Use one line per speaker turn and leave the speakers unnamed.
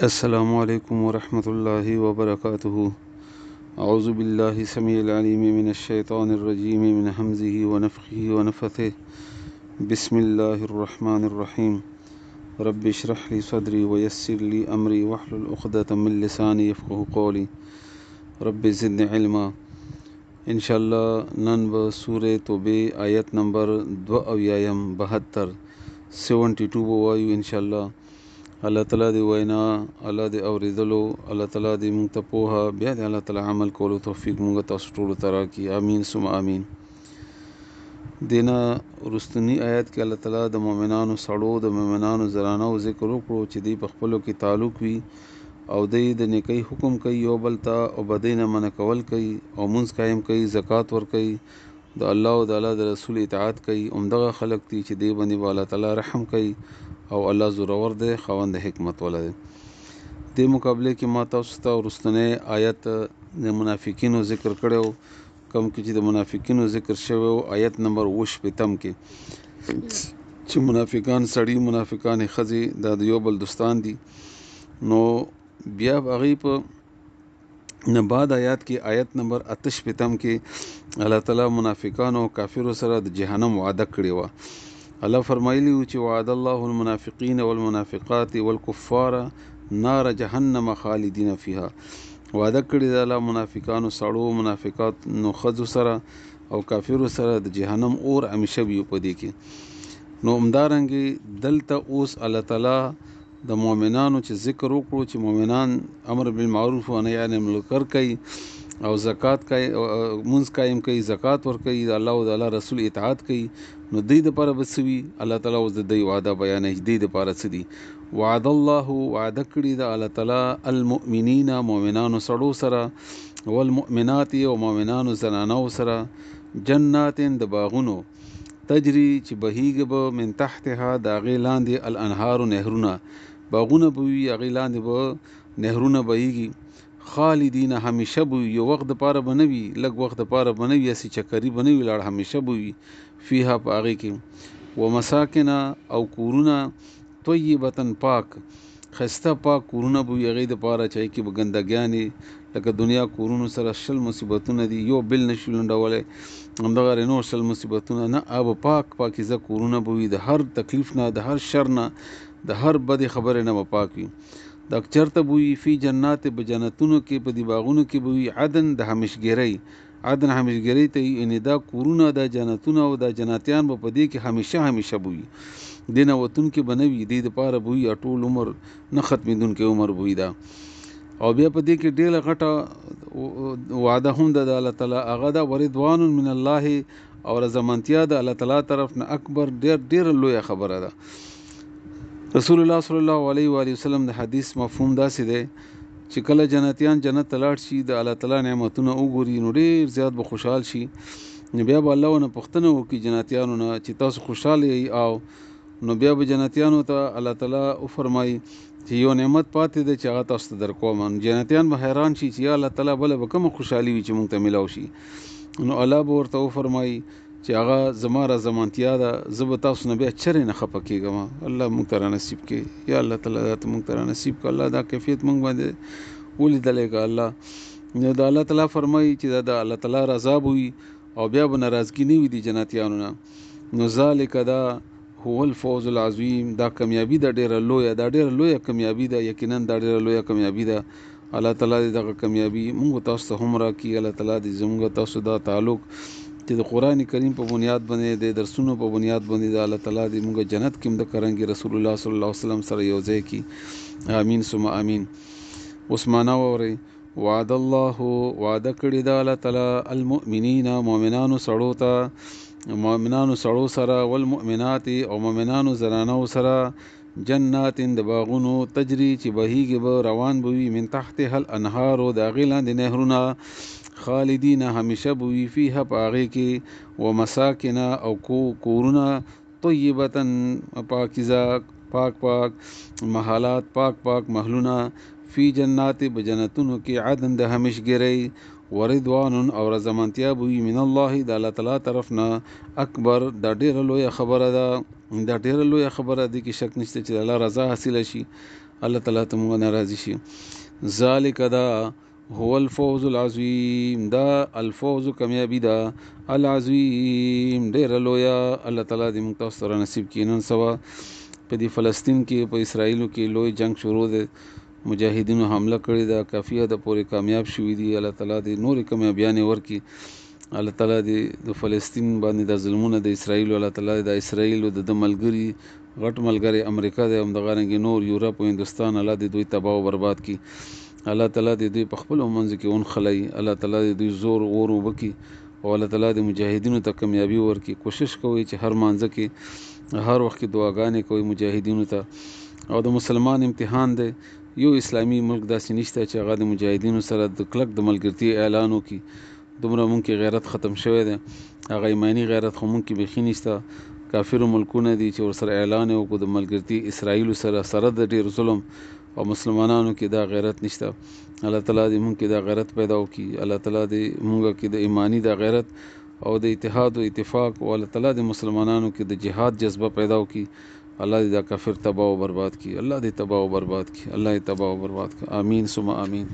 السلام عليكم ورحمة الله وبركاته. أعوذ بالله السميع العليم من الشيطان الرجيم من همزه ونفخه ونفثه. بسم الله الرحمن الرحيم. رب اشرح لي صدري ويسر لي أمري واحلل عقدة من لساني يفقه قولي. رب زدني علما. إن شاء الله نن به سورة توبه آیت نمبر 72 72 به وایو ان شاء الله. الله تعالی دی وینا، الله دی اوریدلو، الله تعالی دی مونږ ته پوهه، بیا دی الله تعالی عمل کولو توفیق مونږ تاسو ټول ته راکړي. امین ثم امین. دینا رستنی آیت کې الله تعالی د مؤمنانو سړو، د مؤمنانو زنانو ذکر وکړو چې دی په خپلو کې تعلق وي او دی د نیکی حکم کوي یو بل ته، او بدۍ نه منع کول کوي، او مونځ قایم کوي، زکات ورکوي، د الله او د الله د رسول اطاعت کوي. همدغه خلک دي چې دی باندې به الله تعالی رحم کوي او الله زورور دی، خاوند حکمت والا دی. دې مقابله کې ما تاسو ته وروستنی آیت د منافقینو ذکر کړی، کوم کې چې د منافقینو ذکر شوی و آیت نمبر 58 کې، چې منافقان سړي، منافقان ښځې دا د یو بل دوستان دي. نو بیا هغې په نه بعد آیات کې آیت نمبر 58 کې الله تعالی منافقانو او کافرو سره د جهنم وعده کړې وه. الله فرمایلی و چې وعد الله المنافقین والمنافقات والکفار نار جهنم خالدین فیها. وعده کړی د الله منافقانو سړو، منافقات نو ښځو سره او کافرو سره د جهنم اور همیشه وي په دې کې. نو همدارنګې دلته اوس الله تعالی د مؤمنانو چې ذکر وکړو چې مؤمنان امر بالمعروف و نهی عن المنکر کوي او زکات کوي، مونځ قایم کوي، زکات ورکوي، د الله او د الله رسول اطاعت کوي. نو دوی دپاره به څه وي؟ الله تعالی اوس د دوی وعده بیانوي. دوی دپاره څه دي؟ وعد الله، وعده کړي د الله تعالی المؤمنین، مؤمنانو سړو سره، والمؤمنات او مؤمنانو زنانو سره، جنات د باغونو، تجری چې بهیږي به من تحتها د هغې لاندې الانهار نهرونه، باغونه به وي هغې لاندې به نهرونه بهیږي، خالدین همیشه به وي، یو وخت دپاره به نه وي، لږ وخت دپاره به نه وي، هسې چکري به نه وي لاړ، همیشه به وي فیها په هغې کې. ومساکن او کورونه، طیبتن پاک، ښایسته پاک کورونه به وي هغې دپاره چې هغې کې به ګندګیانې لکه دنیا کورونو سره 20 مصیبتونه دي، یو بل نشي لنډولی، همدغه نور 20 مصیبتونه نه، هغه پاک پاکیزه کورونه به وي، د هر تکلیف نه، د هر شر نه، د هر بدې خبرې نه به پاک وي. دا چرته به وي؟ فی جنات، په جنتونو کې، په دې باغونو کې به وي، عدن د همیشګرۍ، عدن همیشګرۍ ته یعنې دا کورونه، دا جنتونه او دا جنتیان به په دې کې همیشه همیشه به وي، دې نه وتونکي به نه وي، دې دپاره به وي ټول عمر نه ختمېدونکی عمر به وي دا. او بیا په دې کې ډېره غټه وعده هم ده د الله تعالی، هغه ده ورضوان من الله، او رضامندتیا د الله تعالی طرف نه اکبر، ډېره لویه خبره ده. رسول الله صلی الله علیه و وسلم د حدیث مفهوم داسې دی چې کله جنتیان جنت ته لاړ شي، د الله تعالی نعمتونه وګوري، نو ډېر زیات به خوشحال شي. نو بیا به الله ونه پوښتنه وکړي جنتیانو نه چې تاسو خوشحاله یئ؟ او نو بیا به جنتیانو ته الله تعالی وفرمایي چې یو نعمت پاتې دی چې هغه تاسو ته درکوم. جنتیان به حیران شي چې یا الله تعالی بله به کومه خوشحالي وي چې موږ ته میلاو شي. نو الله به ورته وفرمایي چې هغه زما رضامندتیا ده، زه به تاسو نه بیا چرې نه خفه کېږم. الله موږ ته رانصیب کړي، یا الله تعالی دا ته موږ ته رانصیب کړه. الله دا کیفیت موږ باندې ولیدلی که الله. نو د الله تعالی فرمایي چې دا د الله تعالی رضا به وي او بیا به ناراضګي نه وي د جنتیانو نه. نو ذالک دا هو الفوز العظیم، دا کامیابي ده ډېره لویه، دا ډېره لویه کامیابي ده، یقینا دا ډېره لویه کامیابي ده. الله تعالی دې دغه کامیابي موږ تاسو ته هم راکړي. الله تعالی دې زموږ تاسو دا تعلق چې د قرآن کریم په بنیاد باندې، د درسونو په بنیاد باندې، د الله تعالی دې موږ جنت کې هم د کرنګي رسول الله صلی الله علیه وسلم سره یو ځای کړي. امین ثم امین. اوس معنا واورئ. وعد الله، وعده کړې ده الله تعالی المؤمنین، مؤمنانو سړو ته، مؤمنانو سړو سره، والمؤمنات او مؤمنانو زنانو سره، جنات د باغونو، تجری چې بهیږي به، روان به وي، من تحتها الانهار، د هغې لاندې نهرونه، خالدین همیشه به وي، فیها په هغې کې، ومساکن او کورونه، طیبتن پاکیزه، پاک پاک محلات، پاک پاک محلونه، فی جنات بجنتونو کې، عدن د همیشګرۍ، ورضوان او رضامندتیا به وي، من الله د الله تعالی طرف نه اکبر، دا ډېره لویه خبره ده، دا ډېره لویه خبره ده کې شک نشته چې د الله رضا حاصله شي. الله تعالی ته موږ ناراضي شي. ذالک دا هو الفوز العظیم، دا الفوز کامیابی دا العظیم ډیر لویا. الله تعالی دې موږ تاسو سره نصیب کړي. نن سبا په دې فلسطین کې په اسرائیلو کې لوی جنگ شروع دی، مجاهدینو حمله کړې ده، کافي حد پورې کامیاب شوي دي. الله تعالی دې نورې کامیابیانې ورکړي. الله تعالی دې د فلسطین باندې د ظلمونه د اسرائیلو، الله تعالی د اسرائیلو د ملګري غټ ملګری امریکا دی، همدغه رنګې نور یورپ او هندوستان، الله دې دوی تباه او برباد کړي. الله تعالی دې دوی په خپلو منځو کې ونښلوي. الله تعالی دې دوی زور اور وبکړي او الله تعالی دې مجاهدینو ته کامیابي ورکړي. کوشش کوئ چې هر مانځه کې هر وخت کې دعاګانې کوئ مجاهدینو ته. او د مسلمان امتحان دی، یو اسلامي ملک داسې نشته چې هغه د مجاهدینو سره د کلک د ملګرتي اعلان وکړي. دومره مونږ کې غیرت ختم شوی دی، هغه ایماني غیرت خو مونږ کې بیخي نشته. کافرو ملکونه دي چې ورسره اعلان یې وکړو د ملګرتي اسرائیلو سره د ډېر ظلم، او مسلمانانو کې دا غیرت نشته. الله تعالی دې مونږ کې دا غیرت پیدا وکړي. الله تعالی دې مونږ کې د ایماني دا غیرت او د اتحاد او اتفاق، او الله تعالی دې مسلمانانو کې د جهاد جذبه پیدا وکړي. الله دې دا کافر تباه او برباد کړي. الله دې تباه او برباد کړي. الله دې تباه او برباد کړي. آمین ثم آمین.